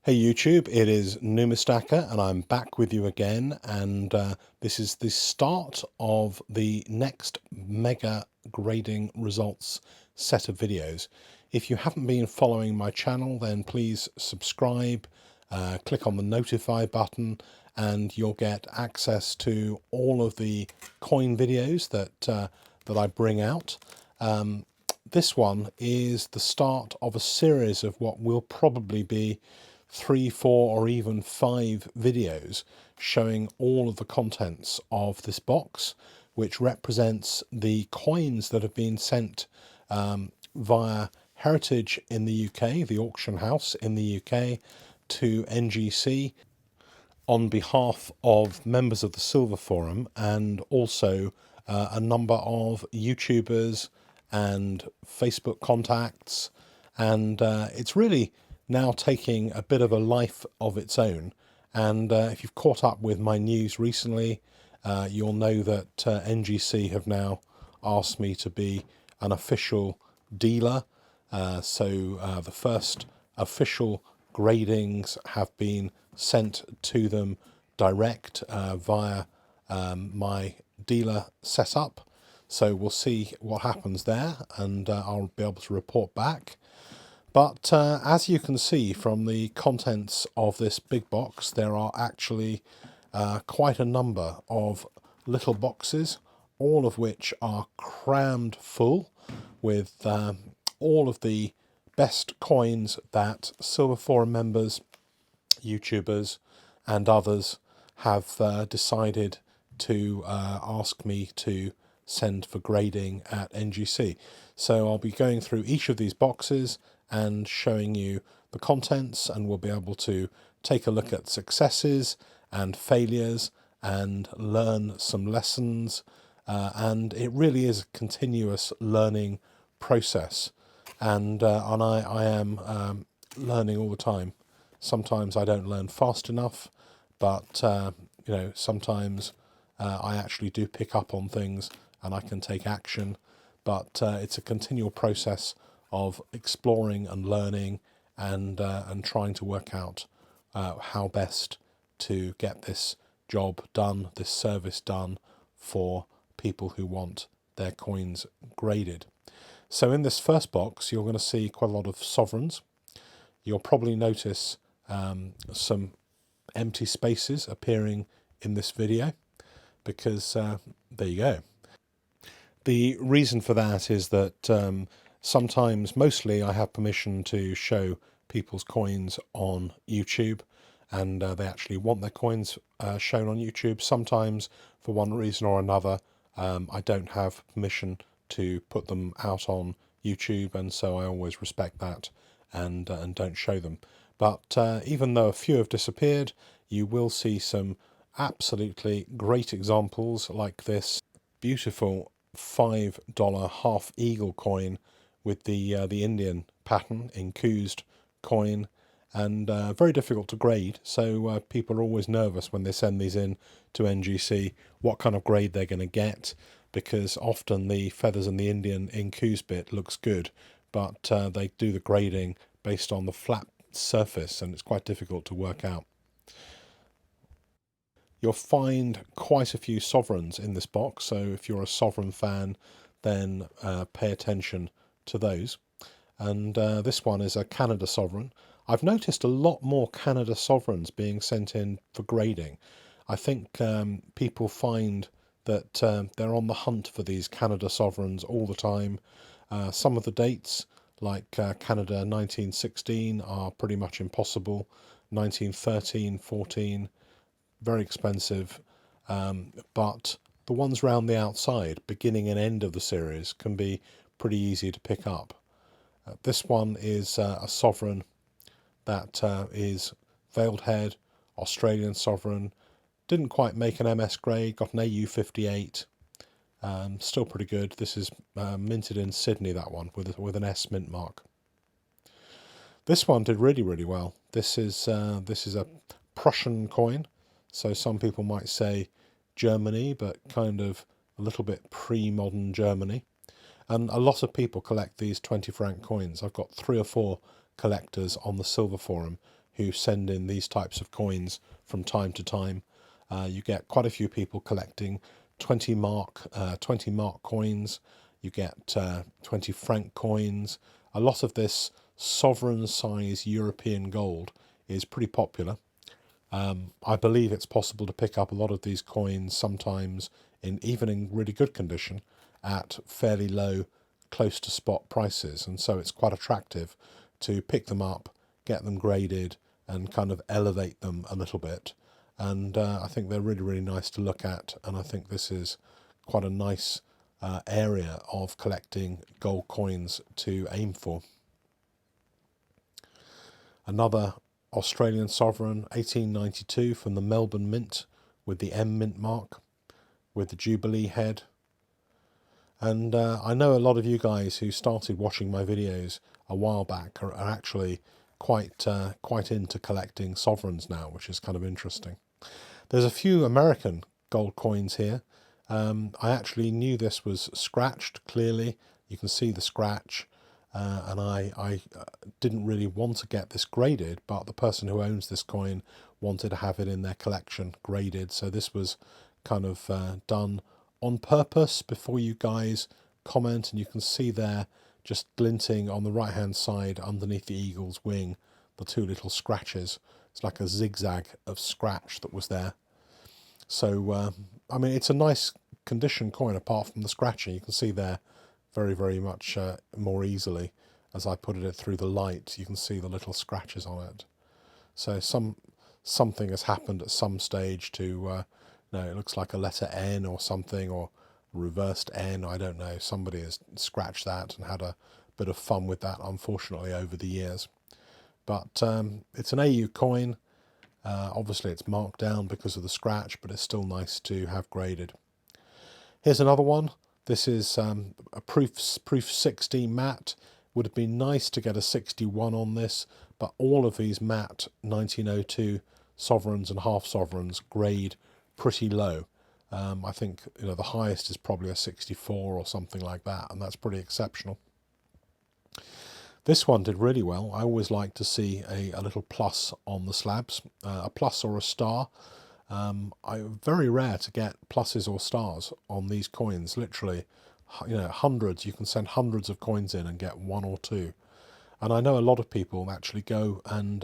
Hey YouTube, it is Numi and I'm back with you again, and this is the start of the next MEGa Grading Results set of videos. If you haven't been following my channel, then please subscribe, click on the notify button, and you'll get access to all of the coin videos that I bring out. This one is the start of a series of what will probably be 3, 4 or even 5 videos showing all of the contents of this box, which represents the coins that have been sent via Heritage in the UK, the auction house in the UK, to NGC on behalf of members of the Silver Forum and also a number of YouTubers and Facebook contacts, and it's really now taking a bit of a life of its own. And if you've caught up with my news recently, you'll know that NGC have now asked me to be an official dealer. So the first official gradings have been sent to them direct via my dealer setup. So we'll see what happens there, and I'll be able to report back. But as you can see from the contents of this big box, there are actually quite a number of little boxes, all of which are crammed full with all of the best coins that Silver Forum members, YouTubers and others have decided to ask me to send for grading at NGC. So I'll be going through each of these boxes and showing you the contents, and we'll be able to take a look at successes and failures and learn some lessons, and it really is a continuous learning process, and I am learning all the time. Sometimes I don't learn fast enough, but sometimes I actually do pick up on things and I can take action, but it's a continual process of exploring and learning and trying to work out how best to get this job done, this service done for people who want their coins graded. So in this first box, you're going to see quite a lot of sovereigns. You'll probably notice some empty spaces appearing in this video because there you go. The reason for that is that sometimes, mostly, I have permission to show people's coins on YouTube, and they actually want their coins shown on YouTube. Sometimes, for one reason or another, I don't have permission to put them out on YouTube, and so I always respect that and don't show them. But even though a few have disappeared, you will see some absolutely great examples like this beautiful $5 half eagle coin with the Indian pattern enthused coin, and very difficult to grade. So people are always nervous when they send these in to NGC what kind of grade they're going to get, because often the feathers and the Indian enthused bit looks good, but they do the grading based on the flat surface, and it's quite difficult to work out. You'll find quite a few sovereigns in this box, so if you're a sovereign fan, then pay attention to those. And this one is a Canada sovereign. I've noticed a lot more Canada sovereigns being sent in for grading. I think people find that they're on the hunt for these Canada sovereigns all the time. Some of the dates, like Canada 1916, are pretty much impossible. 1913, 14, very expensive, but the ones round the outside, beginning and end of the series, can be pretty easy to pick up. This one is a sovereign that is veiled head, Australian sovereign. Didn't quite make an MS grade, got an AU58. Still pretty good. This is minted in Sydney, that one, with an S mint mark. This one did really, really well. This is a Prussian coin. So some people might say Germany, but kind of a little bit pre-modern Germany. And a lot of people collect these 20 franc coins. I've got 3 or 4 collectors on the Silver Forum who send in these types of coins from time to time. You get quite a few people collecting 20 mark coins. You get 20 franc coins. A lot of this sovereign size European gold is pretty popular. I believe it's possible to pick up a lot of these coins sometimes even in really good condition at fairly low, close to spot prices, and so it's quite attractive to pick them up, get them graded, and kind of elevate them a little bit. And I think they're really, really nice to look at, and I think this is quite a nice area of collecting gold coins to aim for. Another Australian sovereign, 1892, from the Melbourne Mint, with the M Mint mark, with the Jubilee head. And I know a lot of you guys who started watching my videos a while back are actually quite into collecting sovereigns now, which is kind of interesting. There's a few American gold coins here. I actually knew this was scratched, clearly. You can see the scratch. And I didn't really want to get this graded, but the person who owns this coin wanted to have it in their collection graded. So this was kind of done on purpose before you guys comment, and you can see there just glinting on the right hand side underneath the eagle's wing, the two little scratches. It's like a zigzag of scratch that was there. So I mean, it's a nice condition coin apart from the scratching. You can see there very, very much more easily as I put it through the light. You can see the little scratches on it. So something has happened at some stage to it looks like a letter N or something, or reversed N, I don't know. Somebody has scratched that and had a bit of fun with that, unfortunately, over the years. But it's an AU coin. Obviously it's marked down because of the scratch, but it's still nice to have graded. Here's another one. This is a proof 60 matte. Would have been nice to get a 61 on this, but all of these matte 1902 sovereigns and half sovereigns grade pretty low. I think the highest is probably a 64 or something like that, and that's pretty exceptional. This one did really well. I always like to see a little plus on the slabs, a plus or a star. Very rare to get pluses or stars on these coins. Literally, hundreds. You can send hundreds of coins in and get one or two. And I know a lot of people actually go and,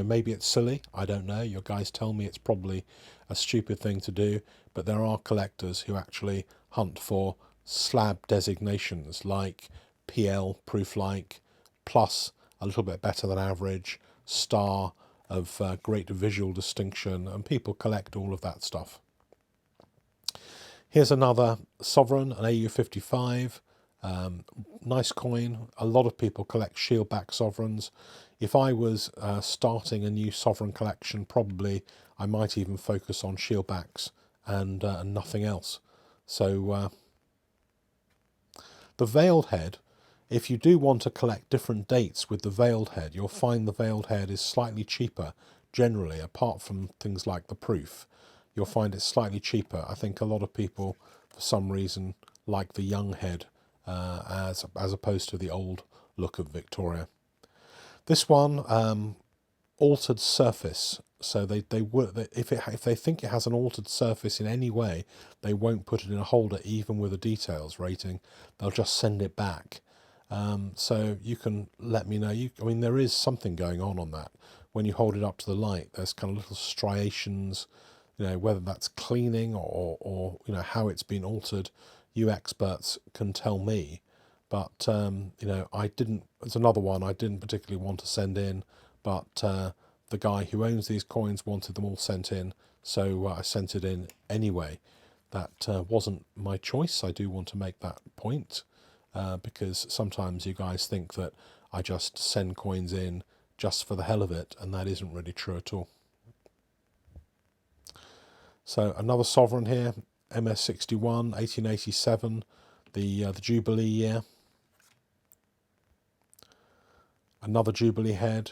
maybe it's silly. I don't know. Your guys tell me it's probably a stupid thing to do. But there are collectors who actually hunt for slab designations like PL, proof-like, plus a little bit better than average, star of great visual distinction, and people collect all of that stuff. Here's another sovereign, an AU55. Nice coin. A lot of people collect shieldback sovereigns. If I was starting a new sovereign collection, probably I might even focus on shieldbacks and nothing else. So the veiled head, if you do want to collect different dates with the veiled head, you'll find the veiled head is slightly cheaper generally, apart from things like the proof. You'll find it slightly cheaper. I think a lot of people, for some reason, like the young head as opposed to the old look of Victoria. This one, altered surface. So if they think it has an altered surface in any way, they won't put it in a holder, even with a details rating. They'll just send it back. So you can let me know. I mean, there is something going on that. When you hold it up to the light, there's kind of little striations. Whether that's cleaning or how it's been altered, you experts can tell me. But I didn't. There's another one I didn't particularly want to send in, but the guy who owns these coins wanted them all sent in, so I sent it in anyway. That wasn't my choice. I do want to make that point, because sometimes you guys think that I just send coins in just for the hell of it, and that isn't really true at all. So another sovereign here, MS61, 1887, the Jubilee year. Another Jubilee head.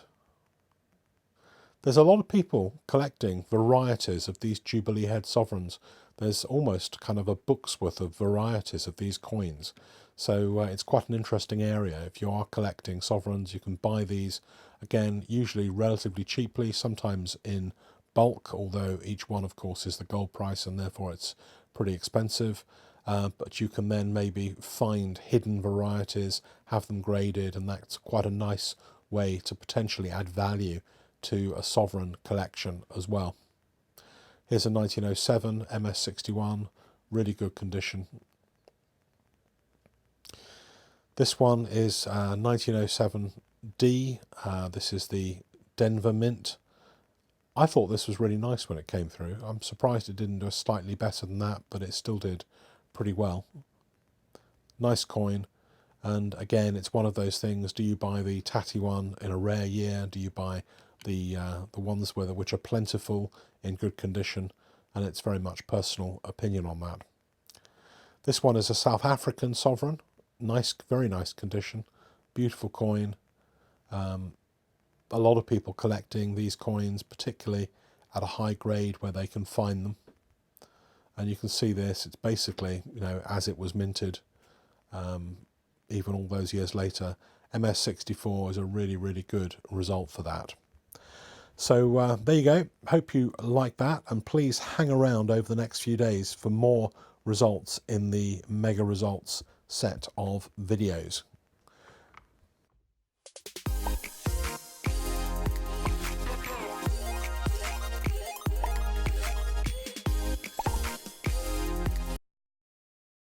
There's a lot of people collecting varieties of these Jubilee head sovereigns. There's almost kind of a book's worth of varieties of these coins. So it's quite an interesting area. If you are collecting sovereigns, you can buy these, again, usually relatively cheaply, sometimes in bulk, although each one, of course, is the gold price and therefore it's pretty expensive. But you can then maybe find hidden varieties, have them graded, and that's quite a nice way to potentially add value to a sovereign collection as well. Here's a 1907 MS61, really good condition. This one is 1907D. This is the Denver Mint. I thought this was really nice when it came through. I'm surprised it didn't do slightly better than that, but it still did pretty well. Nice coin. And again, it's one of those things. Do you buy the tatty one in a rare year? Do you buy the ones which are plentiful in good condition? And it's very much personal opinion on that. This one is a South African sovereign. Nice, very nice condition. Beautiful coin. A lot of people collecting these coins, particularly at a high grade where they can find them. And you can see this. It's basically, as it was minted. Even all those years later, MS64 is a really, really good result for that. So there you go. Hope you like that, and please hang around over the next few days for more results in the MEGa results set of videos.